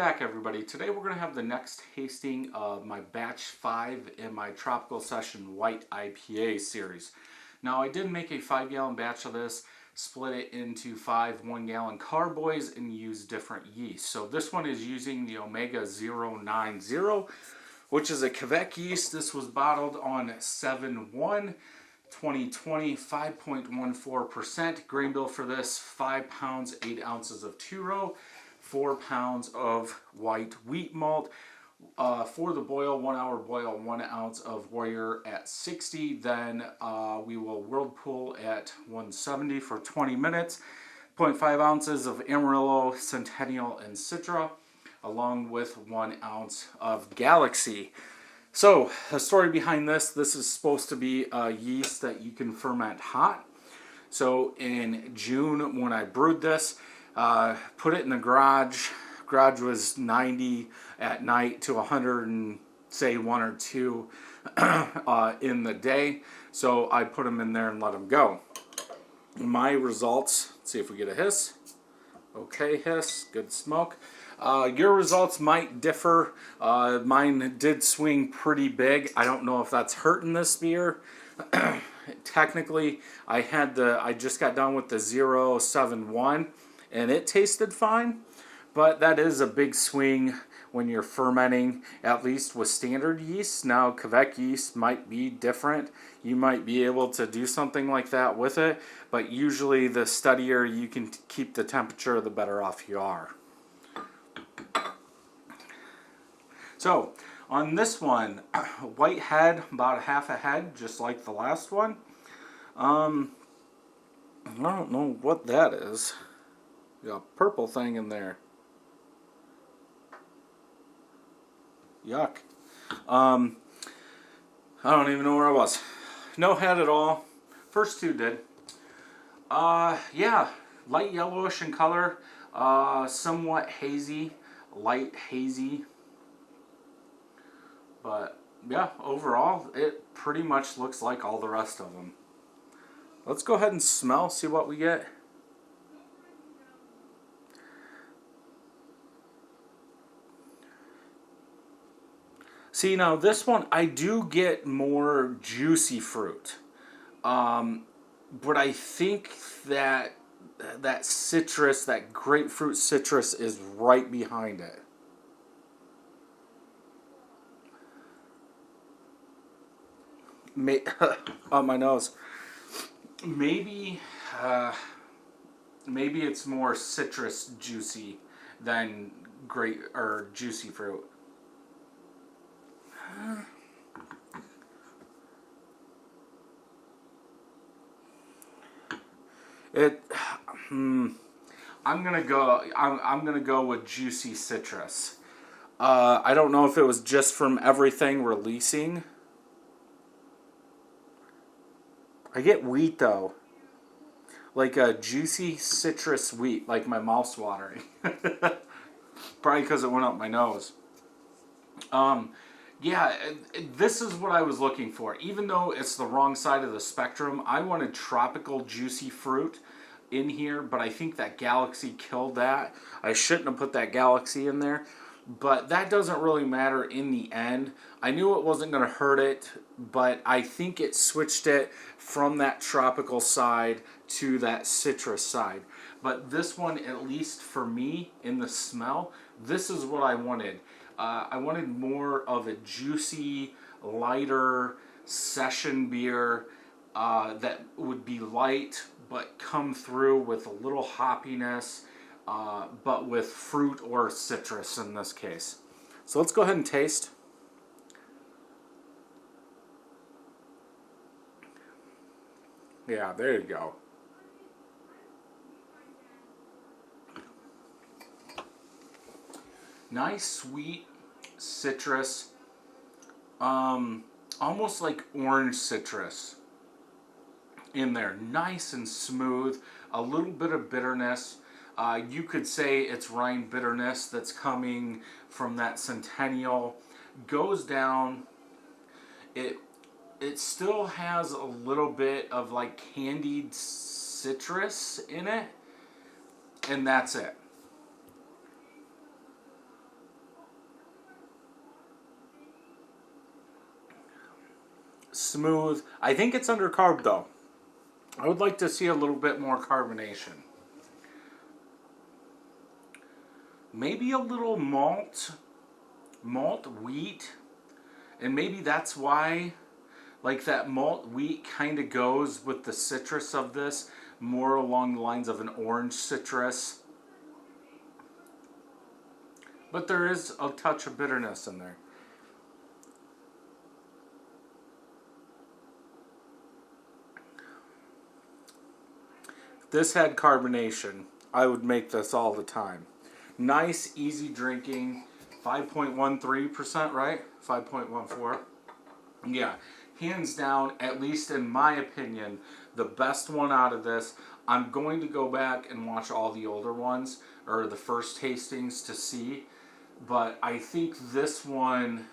back, everybody. Today we're going to have the next tasting of my batch 5 in my Tropical Session White IPA series. Now I did make a 5-gallon batch of this, split it into 5 1-gallon carboys and use different yeast. So this one is using the Omega 090, which is a Kveik yeast. This was bottled on 7/1 2020, 5.14%. Grain bill for this, 5 pounds, 8 ounces of 2-row, 4 pounds of white wheat malt. For the boil, 1 hour boil, 1 ounce of Warrior at 60. Then we will Whirlpool at 170 for 20 minutes. 0.5 ounces of Amarillo, Centennial, and Citra, along with 1 ounce of Galaxy. So, the story behind this is supposed to be a yeast that you can ferment hot. So, in June, when I brewed this, put it in the garage. Garage was 90 at night to 100 and say 1 or 2 in the day. So, I put them in there and let them go. My results, let's see if we get a hiss. Okay, hiss, good smoke. Your results might differ. Mine did swing pretty big. I don't know if that's hurting this beer. Technically, I just got done with the 071 and it tasted fine, but that is a big swing when you're fermenting, at least with standard yeast. Now, Kveik yeast might be different. You might be able to do something like that with it, but usually the steadier you can keep the temperature, the better off you are. So, on this one, white head, about a half a head, just like the last one. I don't know what that is. Got a purple thing in there. Yuck. I don't even know where I was. No head at all. First two did. Yeah, light yellowish in color. Somewhat hazy, light hazy. But yeah, overall, it pretty much looks like all the rest of them. Let's go ahead and smell, see what we get. See, now this one, I do get more juicy fruit. But I think that citrus, that grapefruit citrus is right behind it. On my nose. Maybe it's more citrus juicy than juicy fruit. I'm gonna go with juicy citrus. I don't know if it was just from everything releasing. I get wheat though, like a juicy citrus wheat, like my mouth's watering. Probably because it went up my nose. Yeah, this is what I was looking for. Even though it's the wrong side of the spectrum, I wanted tropical juicy fruit in here, but I think that Galaxy killed that. I shouldn't have put that Galaxy in there, but that doesn't really matter in the end. I knew it wasn't going to hurt it, but I think it switched it from that tropical side to that citrus side. But this one, at least for me, in the smell, this is what I wanted. I wanted more of a juicy, lighter session beer that would be light, but come through with a little hoppiness, but with fruit or citrus in this case. So let's go ahead and taste. Yeah, there you go. Nice, sweet citrus. Almost like orange citrus in there. Nice and smooth. A little bit of bitterness. You could say it's rind bitterness that's coming from that Centennial. Goes down. It still has a little bit of like candied citrus in it, and that's it. smooth. I think it's undercarb though. I would like to see a little bit more carbonation. Maybe a little malt wheat, and maybe that's why, like, that malt wheat kind of goes with the citrus of this, more along the lines of an orange citrus. But there is a touch of bitterness in there. If this had carbonation, I would make this all the time. Nice, easy drinking. 5.13%, right? 5.14. Yeah, hands down, at least in my opinion, the best one out of this. I'm going to go back and watch all the older ones, or the first tastings, to see. But I think this one,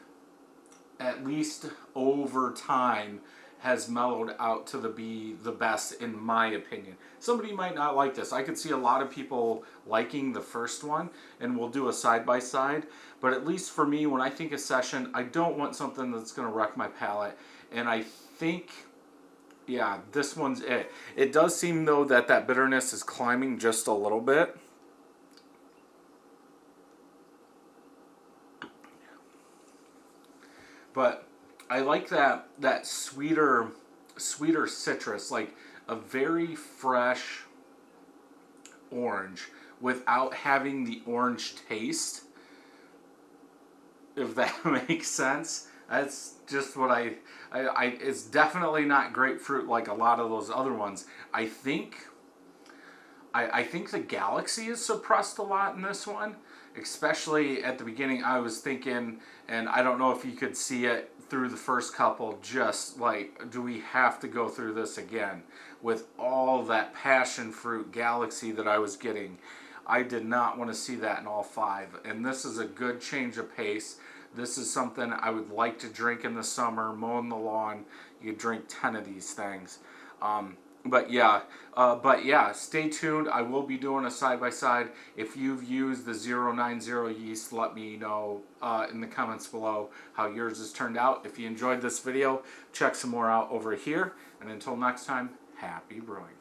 at least over time, has mellowed out to be the best in my opinion. Somebody might not like this. I could see a lot of people liking the first one, and we'll do a side-by-side. But at least for me, when I think of session, I don't want something that's going to wreck my palate. And I think, yeah, this one's it. It does seem, though, that bitterness is climbing just a little bit. But I like that sweeter citrus, like a very fresh orange without having the orange taste, if that makes sense. That's just what I it's definitely not grapefruit like a lot of those other ones. I think the Galaxy is suppressed a lot in this one, especially at the beginning. I was thinking, and I don't know if you could see it through the first couple, just like, do we have to go through this again with all that passion fruit Galaxy that I was getting? I did not want to see that in all five, and this is a good change of pace. This is something I would like to drink in the summer, mowing the lawn. You could drink 10 of these things. But yeah, stay tuned. I will be doing a side-by-side. If you've used the 090 yeast, let me know in the comments below how yours has turned out. If you enjoyed this video, check some more out over here. And until next time, happy brewing.